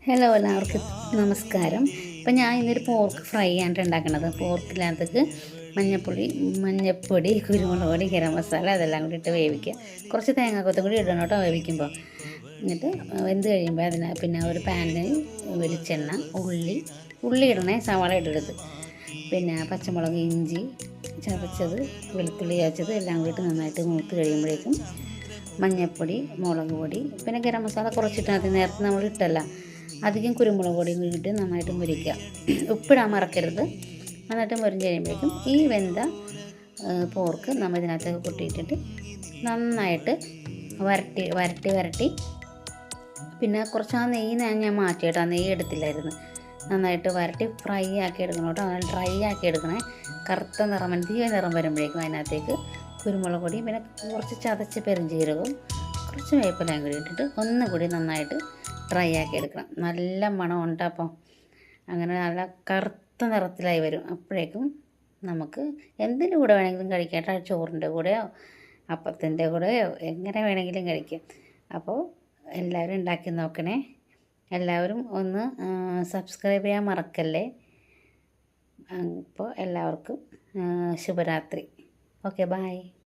Hello എല്ലാവർക്കും നമസ്കാരം. ഇപ്പം ഞാൻ ഇന്നൊരു പോർക്ക് ഫ്രൈ ആണ് ഉണ്ടാക്കുന്നത്. പോർക്കിനകത്തേക്ക് മഞ്ഞൾപ്പൊടി, കുരുമുളക് പൊടി, ഗരം മസാല അതെല്ലാം കൂടി ഇട്ട് വേവിക്കുക. കുറച്ച് തേങ്ങാക്കൊത്തും കൂടി ഇടണം കേട്ടോ വേവിക്കുമ്പോൾ. എന്നിട്ട് വെന്ത് കഴിയുമ്പോൾ പിന്നെ ഒരു പാനിൽ വെളിച്ചെണ്ണ, ഉള്ളി ഇടണേ, സവാള ഇടരുത്. പിന്നെ പച്ചമുളക്, ഇഞ്ചി ചതച്ചത്, വെളുത്തുള്ളി ചതച്ചത് എല്ലാം കൂടിയിട്ട് നന്നായിട്ട് മൂത്ത് കഴിയുമ്പോഴേക്കും മഞ്ഞൾപ്പൊടി, മുളക് പൊടി, പിന്നെ ഗരം മസാല കുറച്ചിട്ട് മതി. നേരത്തെ നമ്മൾ ഇട്ടല്ല. അധികം കുരുമുളക് പൊടിയും ഇട്ട് നന്നായിട്ട് മുരിക്കുക. ഉപ്പിടാൻ മറക്കരുത്. നന്നായിട്ട് മുരിഞ്ഞ് കഴിയുമ്പോഴേക്കും ഈ വെന്ത പോർക്ക് നമ്മൾ ഇതിനകത്ത് കൊട്ടിയിട്ടിട്ട് നന്നായിട്ട് വരട്ടി പിന്നെ കുറച്ച് ആ നെയ്യ് ഞാൻ മാറ്റി കേട്ടോ. ആ നെയ്യ് എടുത്തില്ലായിരുന്നു. നന്നായിട്ട് വരട്ടി ഫ്രൈ ആക്കി എടുക്കണം കേട്ടോ. അങ്ങനെ ഡ്രൈ ആക്കി എടുക്കണേ. കറുത്ത നിറം, നിറം വരുമ്പോഴേക്കും അതിനകത്തേക്ക് കുരുമുളക് പൊടി, പിന്നെ കുറച്ച് ചതച്ച് പെരുംജീരകവും കുറച്ച് വേപ്പിലയും കൂടി ഇട്ടിട്ട് ഒന്നുകൂടി നന്നായിട്ട് ഡ്രൈ ആക്കി എടുക്കണം. നല്ല മണം ഉണ്ട്. അപ്പം അങ്ങനെ നല്ല കറുത്ത നിറത്തിലായി വരും. അപ്പോഴേക്കും നമുക്ക് എന്തിൻ്റെ കൂടെ വേണമെങ്കിലും കഴിക്കാം. ചോറിൻ്റെ കൂടെയോ അപ്പത്തിൻ്റെ കൂടെയോ എങ്ങനെ വേണമെങ്കിലും കഴിക്കാം. അപ്പോൾ എല്ലാവരും ഉണ്ടാക്കി നോക്കണേ. എല്ലാവരും ഒന്ന് സബ്സ്ക്രൈബ് ചെയ്യാൻ മറക്കല്ലേ. അപ്പോൾ എല്ലാവർക്കും ശുഭരാത്രി. Okay, by.